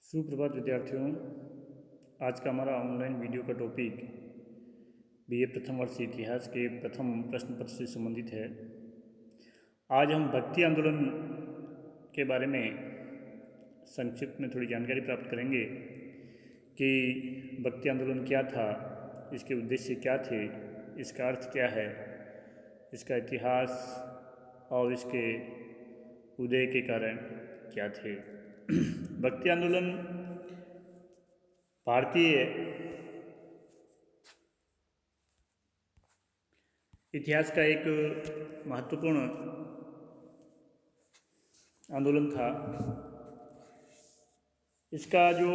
सुप्रभात विद्यार्थियों। आज का हमारा ऑनलाइन वीडियो का टॉपिक बीए प्रथम वर्ष इतिहास के प्रथम प्रश्न पत्र से संबंधित है। आज हम भक्ति आंदोलन के बारे में संक्षिप्त में थोड़ी जानकारी प्राप्त करेंगे कि भक्ति आंदोलन क्या था, इसके उद्देश्य क्या थे, इसका अर्थ क्या है, इसका इतिहास और इसके उदय के कारण क्या थे। भक्ति आंदोलन भारतीय इतिहास का एक महत्वपूर्ण आंदोलन था। इसका जो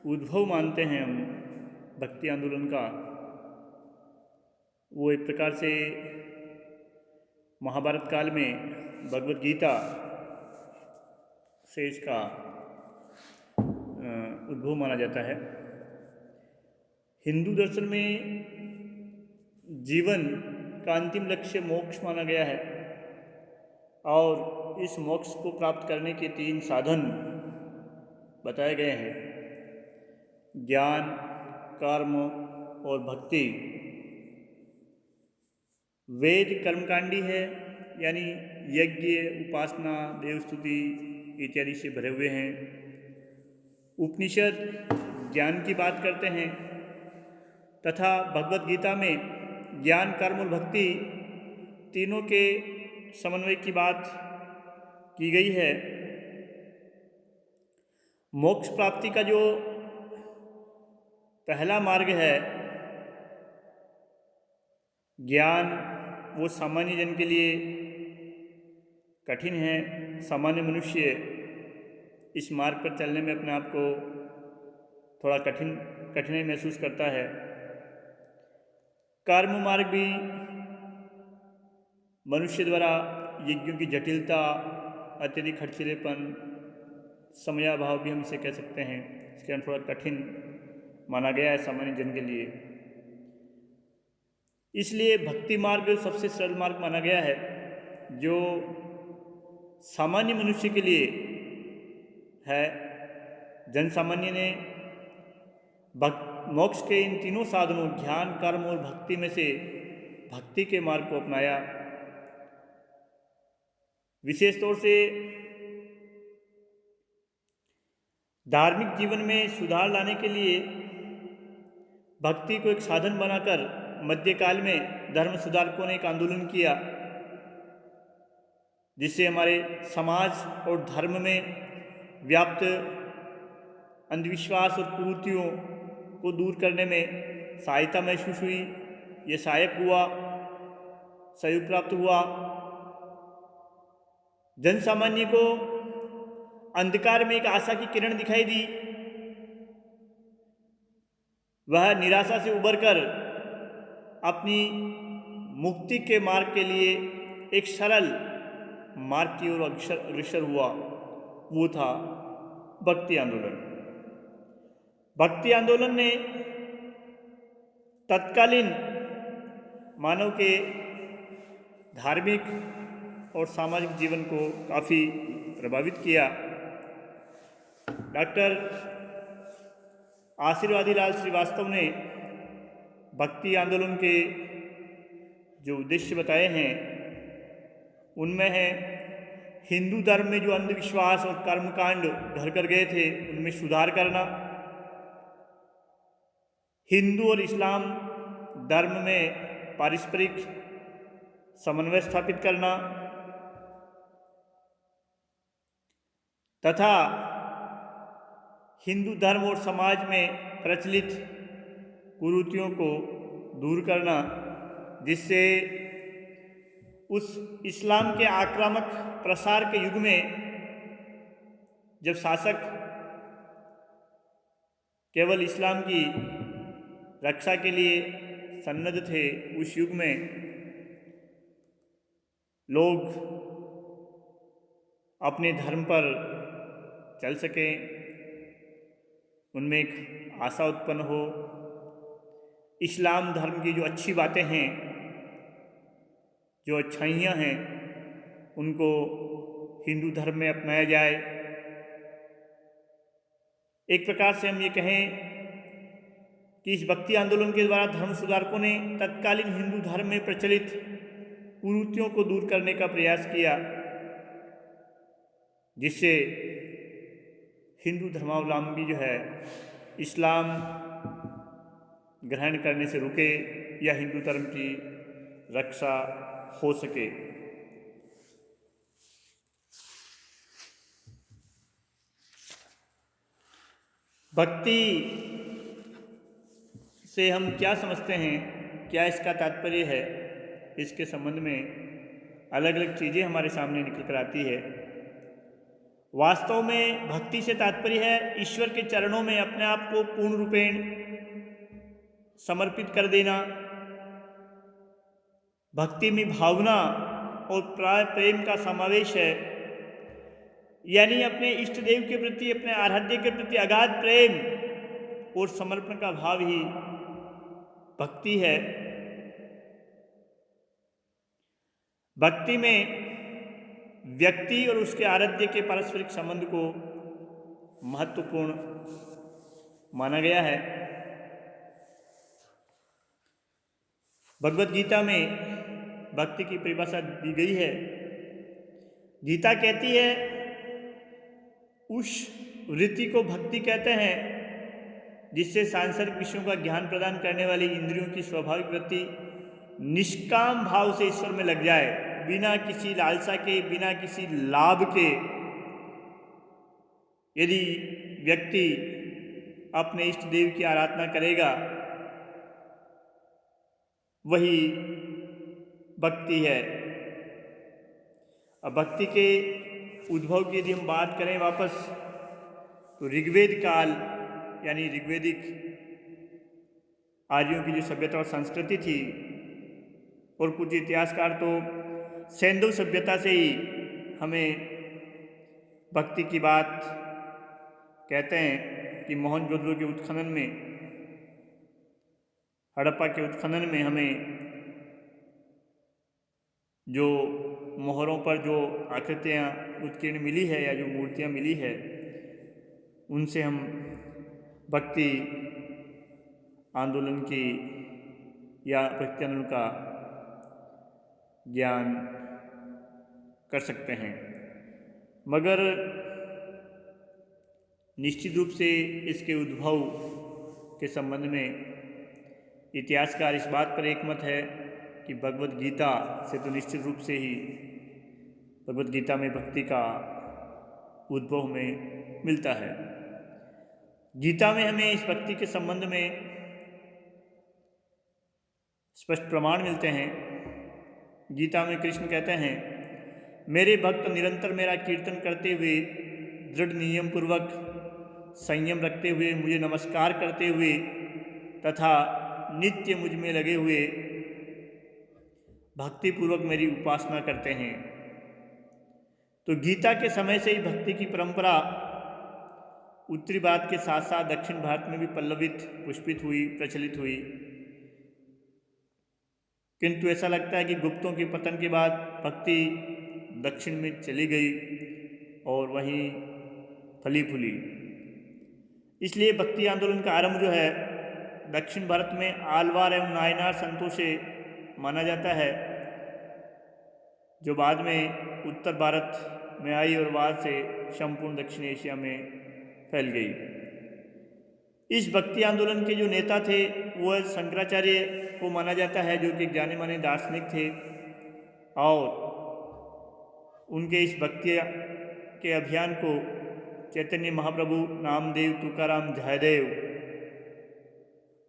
उद्भव मानते हैं हम भक्ति आंदोलन का, वो एक प्रकार से महाभारत काल में भगवद गीता से इसका उद्भव माना जाता है। हिंदू दर्शन में जीवन का अंतिम लक्ष्य मोक्ष माना गया है और इस मोक्ष को प्राप्त करने के 3 साधन बताए गए हैं: ज्ञान, कर्म और भक्ति। वेद कर्मकांडी है, यानी यज्ञ, उपासना, देवस्तुति इत्यादि से भरे हुए हैं। उपनिषद ज्ञान की बात करते हैं तथा भगवद गीता में ज्ञान, कर्म और भक्ति तीनों के समन्वय की बात की गई है। मोक्ष प्राप्ति का जो पहला मार्ग है ज्ञान, वो सामान्य जन के लिए कठिन है। सामान्य मनुष्य इस मार्ग पर चलने में अपने आप को थोड़ा कठिनाई महसूस करता है। कर्म मार्ग भी मनुष्य द्वारा यज्ञों की जटिलता, अत्यधिक खर्चीलेपन, समयाभाव भी हम इसे कह सकते हैं, इसके कारण थोड़ा कठिन माना गया है सामान्य जन के लिए। इसलिए भक्ति मार्ग सबसे सरल मार्ग माना गया है, जो सामान्य मनुष्य के लिए है। जन सामान्य ने मोक्ष के इन तीनों साधनों ज्ञान, कर्म और भक्ति में से भक्ति के मार्ग को अपनाया। विशेष तौर से धार्मिक जीवन में सुधार लाने के लिए भक्ति को एक साधन बनाकर मध्यकाल में धर्म सुधारकों ने एक आंदोलन किया, जिससे हमारे समाज और धर्म में व्याप्त अंधविश्वास और कुरीतियों को दूर करने में सहायता महसूस हुई। ये सहायक हुआ, सहयोग प्राप्त हुआ। जन सामान्य को अंधकार में एक आशा की किरण दिखाई दी। वह निराशा से उबरकर अपनी मुक्ति के मार्ग के लिए एक सरल मार्ग की ओर अग्रसर हुआ। वो था भक्ति आंदोलन। भक्ति आंदोलन ने तत्कालीन मानव के धार्मिक और सामाजिक जीवन को काफ़ी प्रभावित किया। डॉक्टर आशीर्वादी लाल श्रीवास्तव ने भक्ति आंदोलन के जो उद्देश्य बताए हैं, उनमें है हिंदू धर्म में जो अंधविश्वास और कर्मकांड घर कर गए थे, उनमें सुधार करना। हिंदू और इस्लाम धर्म में पारस्परिक समन्वय स्थापित करना तथा हिंदू धर्म और समाज में प्रचलित कुरीतियों को दूर करना, जिससे उस इस्लाम के आक्रामक प्रसार के युग में जब शासक केवल इस्लाम की रक्षा के लिए सन्नद्ध थे, उस युग में लोग अपने धर्म पर चल सकें, उनमें एक आशा उत्पन्न हो। इस्लाम धर्म की जो अच्छी बातें हैं, जो अच्छाइयाँ हैं, उनको हिंदू धर्म में अपनाया जाए। एक प्रकार से हम ये कहें कि इस भक्ति आंदोलन के द्वारा धर्म सुधारकों ने तत्कालीन हिंदू धर्म में प्रचलित कुरीतियों को दूर करने का प्रयास किया, जिससे हिंदू धर्मावलंबी जो है इस्लाम ग्रहण करने से रुके या हिंदू धर्म की रक्षा हो सके। भक्ति से हम क्या समझते हैं, क्या इसका तात्पर्य है, इसके संबंध में अलग अलग चीज़ें हमारे सामने निकल कर आती है। वास्तव में भक्ति से तात्पर्य है ईश्वर के चरणों में अपने आप को पूर्ण रूपेण समर्पित कर देना, भक्ति में भावना और प्रेम का समावेश है, यानी अपने इष्ट देव के प्रति, अपने आराध्य के प्रति अगाध प्रेम और समर्पण का भाव ही भक्ति है। भक्ति में व्यक्ति और उसके आराध्य के पारस्परिक संबंध को महत्वपूर्ण माना गया है। भगवत गीता में भक्ति की परिभाषा दी गई है। गीता कहती है उस वृत्ति को भक्ति कहते हैं जिससे सांसारिक विषयों का ज्ञान प्रदान करने वाली इंद्रियों की स्वाभाविक वृत्ति निष्काम भाव से ईश्वर में लग जाए, बिना किसी लालसा के, बिना किसी लाभ के। यदि व्यक्ति अपने इष्ट देव की आराधना करेगा, वही भक्ति है। अब भक्ति के उद्भव की यदि हम बात करें वापस, तो ऋग्वेद काल यानी ऋग्वेदिक आर्यों की जो सभ्यता और संस्कृति थी, और कुछ इतिहासकार तो सैंधव सभ्यता से ही हमें भक्ति की बात कहते हैं कि मोहनजोदड़ो के उत्खनन में, हड़प्पा के उत्खनन में हमें जो मोहरों पर जो आकृतियाँ उत्कीर्ण मिली है या जो मूर्तियाँ मिली है, उनसे हम भक्ति आंदोलन की या भक्ति आंदोलन का ज्ञान कर सकते हैं। मगर निश्चित रूप से इसके उद्भव के संबंध में इतिहासकार इस बात पर एकमत है कि भगवत गीता से तो निश्चित रूप से ही भगवत गीता में भक्ति का उद्भव में मिलता है। गीता में हमें इस भक्ति के संबंध में स्पष्ट प्रमाण मिलते हैं। गीता में कृष्ण कहते हैं, मेरे भक्त निरंतर मेरा कीर्तन करते हुए, दृढ़ नियम पूर्वक संयम रखते हुए, मुझे नमस्कार करते हुए तथा नित्य मुझ में लगे हुए भक्ति पूर्वक मेरी उपासना करते हैं। तो गीता के समय से ही भक्ति की परंपरा उत्तरी भारत के साथ साथ दक्षिण भारत में भी पल्लवित, पुष्पित हुई, प्रचलित हुई। किंतु ऐसा लगता है कि गुप्तों के पतन के बाद भक्ति दक्षिण में चली गई और वहीं फली फूली। इसलिए भक्ति आंदोलन का आरंभ जो है दक्षिण भारत में आलवार एवं नायनार संतों से माना जाता है, जो बाद में उत्तर भारत में आई और वहाँ से संपूर्ण दक्षिण एशिया में फैल गई। इस भक्ति आंदोलन के जो नेता थे वह शंकराचार्य को माना जाता है, जो कि जाने माने दार्शनिक थे, और उनके इस भक्ति के अभियान को चैतन्य महाप्रभु, नामदेव, तुकाराम, जयदेव,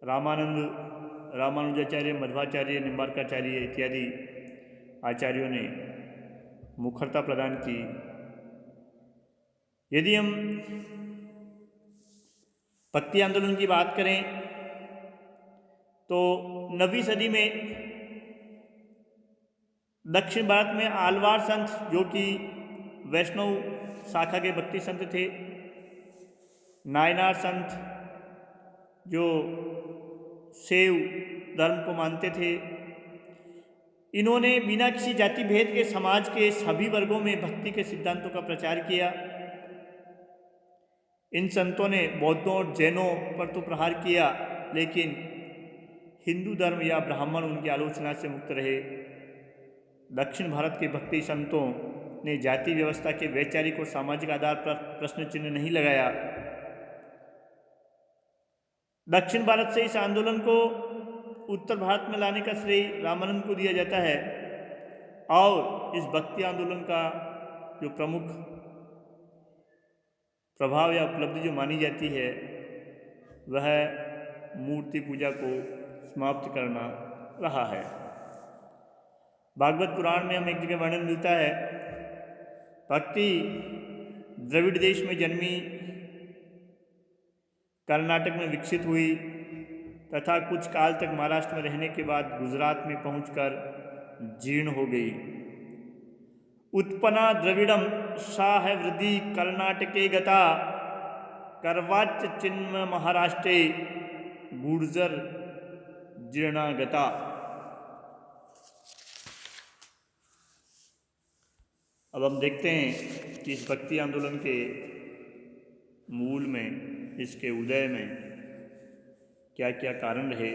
रामानंद, रामानुजाचार्य, मध्वाचार्य, निम्बार्काचार्य इत्यादि आचार्यों ने मुखरता प्रदान की। यदि हम भक्ति आंदोलन की बात करें तो 9वीं सदी में दक्षिण भारत में आलवार संत, जो कि वैष्णव शाखा के भक्ति संत थे, नायनार संत जो शैव धर्म को मानते थे, इन्होंने बिना किसी जाति भेद के समाज के सभी वर्गों में भक्ति के सिद्धांतों का प्रचार किया। इन संतों ने बौद्धों और जैनों पर तो प्रहार किया, लेकिन हिंदू धर्म या ब्राह्मण उनकी आलोचना से मुक्त रहे। दक्षिण भारत के भक्ति संतों ने जाति व्यवस्था के वैचारिक और सामाजिक आधार पर प्रश्न चिन्ह नहीं लगाया। दक्षिण भारत से इस आंदोलन को उत्तर भारत में लाने का श्रेय रामानंद को दिया जाता है और इस भक्ति आंदोलन का जो प्रमुख प्रभाव या उपलब्धि जो मानी जाती है वह मूर्ति पूजा को समाप्त करना रहा है। भागवत पुराण में हमें एक जगह वर्णन मिलता है, भक्ति द्रविड़ देश में जन्मी, कर्नाटक में विकसित हुई तथा कुछ काल तक महाराष्ट्र में रहने के बाद गुजरात में पहुंचकर जीर्ण हो गई। उत्पन्ना द्रविड़म शाह वृद्धि कर्नाटके गता, कर्वाच चिन्म महाराष्ट्रे गुर्जर जीर्णागता। अब हम देखते हैं कि इस भक्ति आंदोलन के मूल में, इसके उदय में क्या क्या कारण रहे।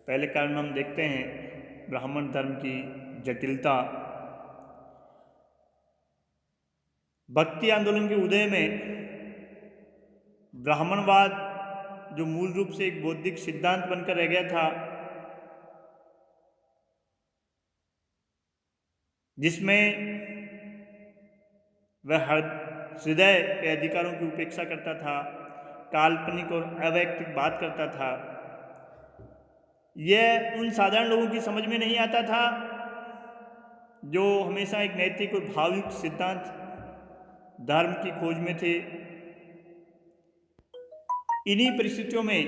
पहले कारण हम देखते हैं ब्राह्मण धर्म की जटिलता। भक्ति आंदोलन के उदय में ब्राह्मणवाद जो मूल रूप से एक बौद्धिक सिद्धांत बनकर रह गया था, जिसमें वह हृदय के अधिकारों की उपेक्षा करता था, काल्पनिक और अवैयक्तिक बात करता था, यह उन साधारण लोगों की समझ में नहीं आता था जो हमेशा एक नैतिक और भावयुक्त सिद्धांत धर्म की खोज में थे। इन्हीं परिस्थितियों में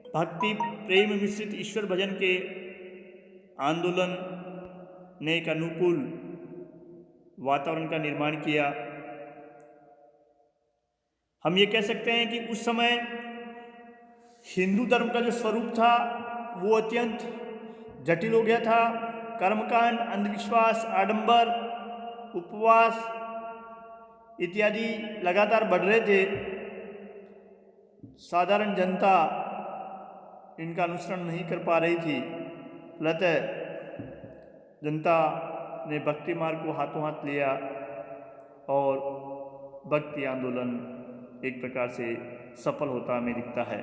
भक्ति प्रेम मिश्रित ईश्वर भजन के आंदोलन ने एक अनुकूल वातावरण का निर्माण किया। हम ये कह सकते हैं कि उस समय हिंदू धर्म का जो स्वरूप था वो अत्यंत जटिल हो गया था। कर्मकांड, अंधविश्वास, आडंबर, उपवास इत्यादि लगातार बढ़ रहे थे। साधारण जनता इनका अनुसरण नहीं कर पा रही थी, फलतः जनता ने भक्ति मार्ग को हाथों हाथ लिया और भक्ति आंदोलन एक प्रकार से सफल होता हमें दिखता है।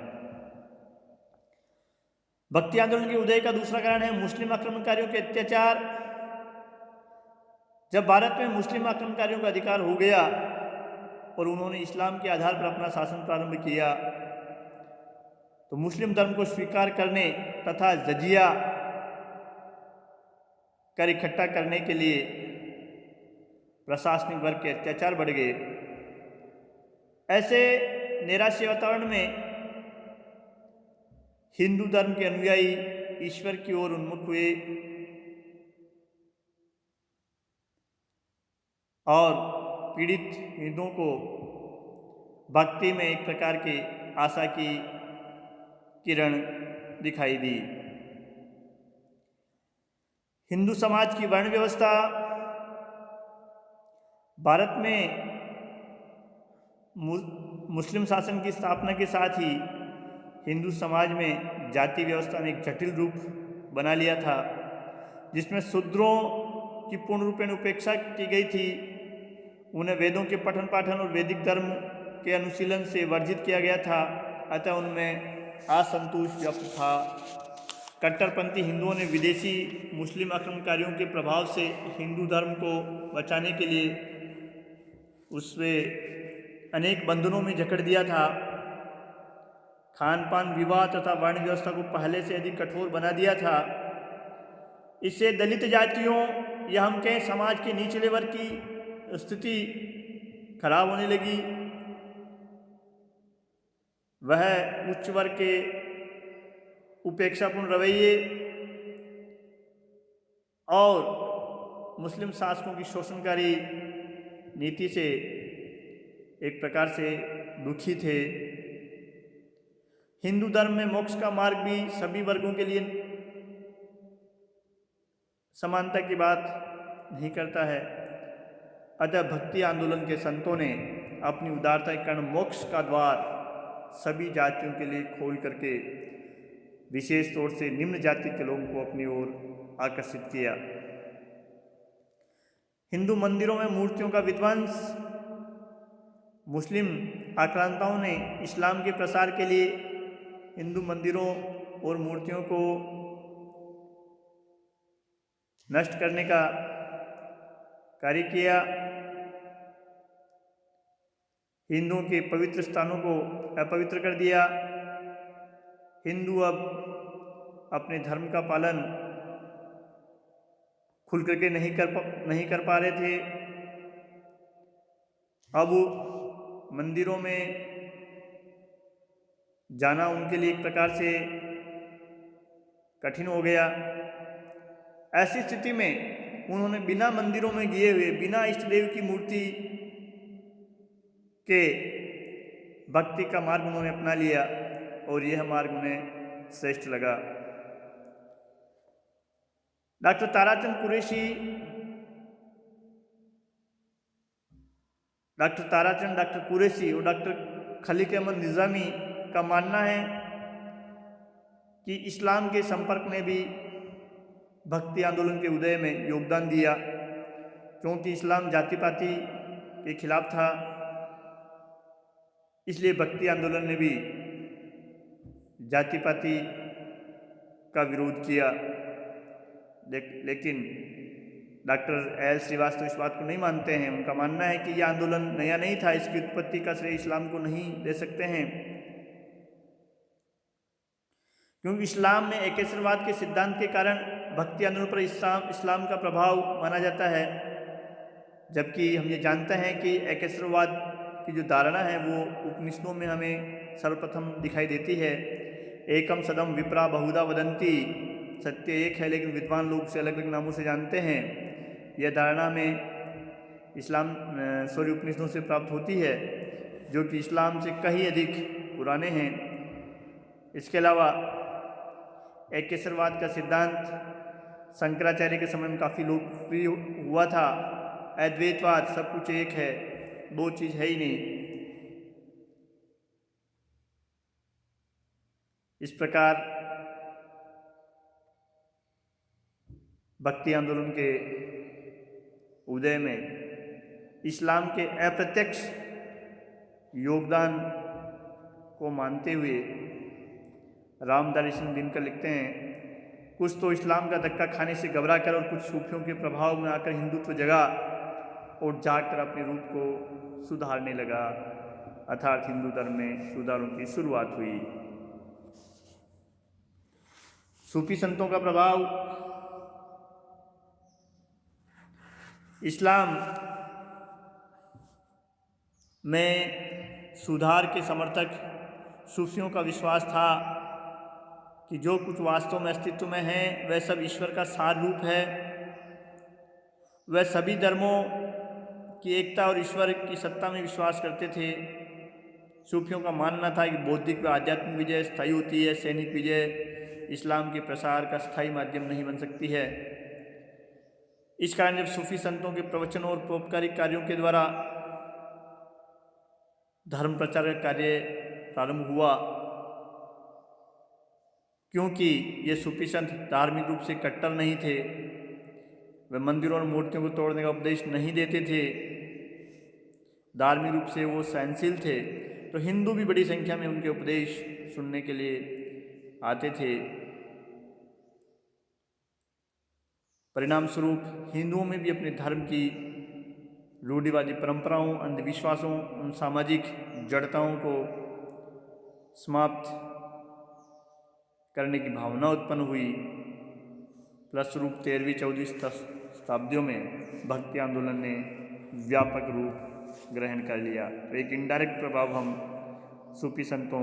भक्ति आंदोलन के उदय का दूसरा कारण है मुस्लिम आक्रमणकारियों के अत्याचार। जब भारत में मुस्लिम आक्रमणकारियों का अधिकार हो गया और उन्होंने इस्लाम के आधार पर अपना शासन प्रारंभ किया, तो मुस्लिम धर्म को स्वीकार करने तथा जजिया कर इकट्ठा करने के लिए प्रशासनिक वर्ग के अत्याचार बढ़ गए। ऐसे निराश्य वातावरण में हिंदू धर्म के अनुयायी ईश्वर की ओर उन्मुख हुए और पीड़ित हिंदुओं को भक्ति में एक प्रकार की आशा की किरण दिखाई दी। हिंदू समाज की वर्ण व्यवस्था। भारत में मुस्लिम शासन की स्थापना के साथ ही हिंदू समाज में जाति व्यवस्था ने एक जटिल रूप बना लिया था, जिसमें शूद्रों की पूर्ण रूपेण उपेक्षा की गई थी। उन्हें वेदों के पठन पाठन और वैदिक धर्म के अनुशीलन से वर्जित किया गया था, अतः उनमें असंतोष व्याप्त था। कट्टरपंथी हिंदुओं ने विदेशी मुस्लिम आक्रमणकारियों के प्रभाव से हिंदू धर्म को बचाने के लिए उसमें अनेक बंधनों में जकड़ दिया था। खान पान, विवाह तथा वर्ण व्यवस्था को पहले से अधिक कठोर बना दिया था। इससे दलित जातियों या हम कहें समाज के निचले वर्ग की स्थिति खराब होने लगी। वह उच्च वर्ग के उपेक्षापूर्ण रवैये और मुस्लिम शासकों की शोषणकारी नीति से एक प्रकार से दुखी थे। हिंदू धर्म में मोक्ष का मार्ग भी सभी वर्गों के लिए समानता की बात नहीं करता है, अतः भक्ति आंदोलन के संतों ने अपनी उदारता के कारण मोक्ष का द्वार सभी जातियों के लिए खोल करके विशेष तौर से निम्न जाति के लोगों को अपनी ओर आकर्षित किया। हिंदू मंदिरों में मूर्तियों का विध्वंस मुस्लिम आक्रांताओं ने इस्लाम के प्रसार के लिए हिंदू मंदिरों और मूर्तियों को नष्ट करने का कार्य किया। हिंदुओं के पवित्र स्थानों को अपवित्र कर दिया। हिंदू अब अपने धर्म का पालन खुल करके नहीं कर पा रहे थे। अब मंदिरों में जाना उनके लिए एक प्रकार से कठिन हो गया। ऐसी स्थिति में उन्होंने बिना मंदिरों में गए हुए, बिना इष्ट देव की मूर्ति के भक्ति का मार्ग उन्होंने अपना लिया और यह मार्ग उन्हें श्रेष्ठ लगा। डॉक्टर ताराचंद कुरैशी, डॉक्टर कुरैशी और डॉक्टर खलीक अहमद निज़ामी का मानना है कि इस्लाम के संपर्क ने भी भक्ति आंदोलन के उदय में योगदान दिया, क्योंकि इस्लाम जाति पाति के खिलाफ था। इसलिए भक्ति आंदोलन ने भी जाति पाति का विरोध किया। लेकिन डॉक्टर एल श्रीवास्तव इस बात को नहीं मानते हैं। उनका मानना है कि यह आंदोलन नया नहीं था, इसकी उत्पत्ति का श्रेय इस्लाम को नहीं दे सकते हैं, क्योंकि इस्लाम में एकेश्वरवाद के सिद्धांत के कारण भक्ति आंदोलन पर इस्लाम का प्रभाव माना जाता है। जबकि हम ये जानते हैं कि एकेश्वरवाद की जो धारणा है वो उपनिषदों में हमें सर्वप्रथम दिखाई देती है। एकम सदम विप्रा बहुधा वदंती, सत्य एक है लेकिन विद्वान लोग उसे अलग अलग नामों से जानते हैं। यह धारणा में उपनिषदों से प्राप्त होती है, जो कि इस्लाम से कहीं अधिक पुराने हैं। इसके अलावा एकेश्वरवाद का सिद्धांत शंकराचार्य के समय में काफ़ी लोकप्रिय हुआ था। अद्वैतवाद, सब कुछ एक है, दो चीज़ है ही नहीं। इस प्रकार भक्ति आंदोलन के उदय में इस्लाम के अप्रत्यक्ष योगदान को मानते हुए रामधारी सिंह दिनकर लिखते हैं, कुछ तो इस्लाम का धक्का खाने से घबरा कर और कुछ सूफियों के प्रभाव में आकर हिंदुत्व जगा और जाकर अपने रूप को सुधारने लगा, अर्थात हिंदू धर्म में सुधारों की शुरुआत हुई। सूफी संतों का प्रभाव इस्लाम में सुधार के समर्थक सूफियों का विश्वास था कि जो कुछ वास्तव में अस्तित्व में है वह सब ईश्वर का सार रूप है। वह सभी धर्मों की एकता और ईश्वर की सत्ता में विश्वास करते थे। सूफियों का मानना था कि बौद्धिक व आध्यात्मिक विजय स्थायी होती है, सैनिक विजय इस्लाम के प्रसार का स्थायी माध्यम नहीं बन सकती है। इस कारण जब सूफी संतों के प्रवचनों और परोपकारिक कार्यों के द्वारा धर्म प्रचार का कार्य प्रारंभ हुआ, क्योंकि ये सूफी संत धार्मिक रूप से कट्टर नहीं थे, वे मंदिरों और मूर्तियों को तोड़ने का उपदेश नहीं देते थे, धार्मिक रूप से वो सहनशील थे, तो हिंदू भी बड़ी संख्या में उनके उपदेश सुनने के लिए आते थे। परिणाम स्वरूप हिंदुओं में भी अपने धर्म की रूढ़िवादी परंपराओं, अंधविश्वासों, उन सामाजिक जड़ताओं को समाप्त करने की भावना उत्पन्न हुई। फलस्वरूप 13वीं 14वीं शताब्दियों में भक्ति आंदोलन ने व्यापक रूप ग्रहण कर लिया। तो एक इनडायरेक्ट प्रभाव हम सूफी संतों,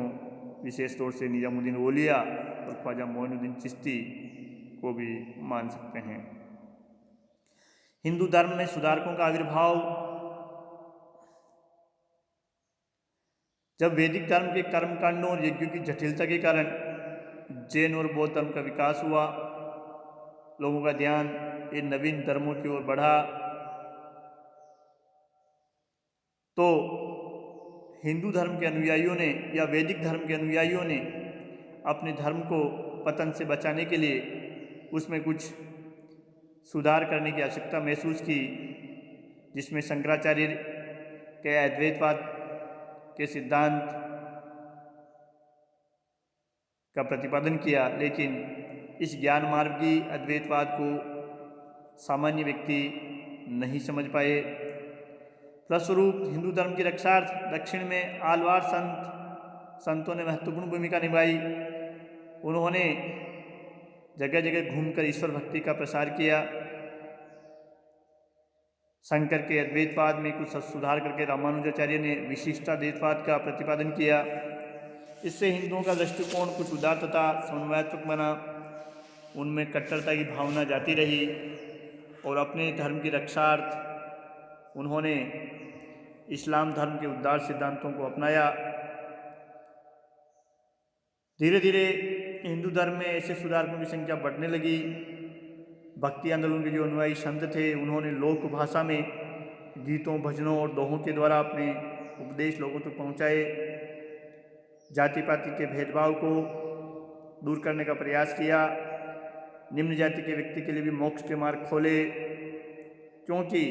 विशेष तौर से निजामुद्दीन औलिया और ख्वाजा मोइनुद्दीन चिश्ती को भी मान सकते हैं। हिंदू धर्म में सुधारकों का आविर्भाव जब वैदिक धर्म के कर्मकांडों और यज्ञों की जटिलता के कारण जैन और बौद्ध धर्म का विकास हुआ, लोगों का ध्यान इन नवीन धर्मों की ओर बढ़ा, तो हिंदू धर्म के अनुयायियों ने या वैदिक धर्म के अनुयायियों ने अपने धर्म को पतन से बचाने के लिए उसमें कुछ सुधार करने की आवश्यकता महसूस की, जिसमें शंकराचार्य के अद्वैतवाद के सिद्धांत का प्रतिपादन किया। लेकिन इस ज्ञान मार्गी अद्वैतवाद को सामान्य व्यक्ति नहीं समझ पाए। फलस्वरूप हिंदू धर्म की रक्षार्थ दक्षिण में आलवार संतों ने महत्वपूर्ण भूमिका निभाई। उन्होंने जगह जगह घूमकर ईश्वर भक्ति का प्रसार किया। शंकर के अद्वैतवाद में कुछ सुधार करके रामानुजाचार्य ने विशिष्टाद्वैतवाद का प्रतिपादन किया। इससे हिंदुओं का दृष्टिकोण कुछ उदार तथा समन्वयात्मक बना। उनमें कट्टरता की भावना जाती रही और अपने धर्म की रक्षार्थ उन्होंने इस्लाम धर्म के उदार सिद्धांतों को अपनाया। धीरे धीरे हिंदू धर्म में ऐसे सुधारकों की संख्या बढ़ने लगी। भक्ति आंदोलन के जो अनुयायी संत थे उन्होंने लोक भाषा में गीतों, भजनों और दोहों के द्वारा अपने उपदेश लोगों तक पहुंचाए। जाति पाति के भेदभाव को दूर करने का प्रयास किया। निम्न जाति के व्यक्ति के लिए भी मोक्ष के मार्ग खोले, क्योंकि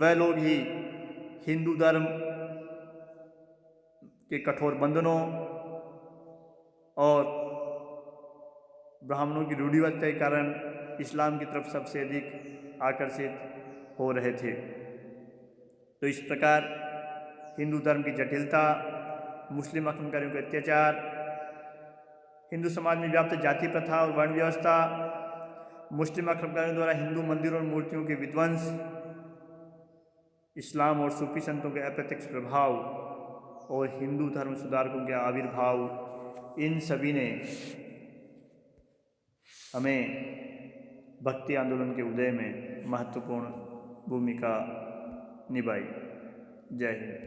वह लोग ही हिंदू धर्म के कठोर बंधनों और ब्राह्मणों की रूढ़िवाद के कारण इस्लाम की तरफ सबसे अधिक आकर्षित हो रहे थे। तो इस प्रकार हिंदू धर्म की जटिलता, मुस्लिम आक्रमणकारियों के अत्याचार, हिंदू समाज में व्याप्त जाति प्रथा और वर्ण व्यवस्था, मुस्लिम आक्रमणकारियों द्वारा हिंदू मंदिरों और मूर्तियों के विध्वंस, इस्लाम और सूफी संतों के अप्रत्यक्ष प्रभाव और हिंदू धर्म सुधारकों के आविर्भाव, इन सभी ने हमें भक्ति आंदोलन के उदय में महत्वपूर्ण भूमिका निभाई। जय हिंद।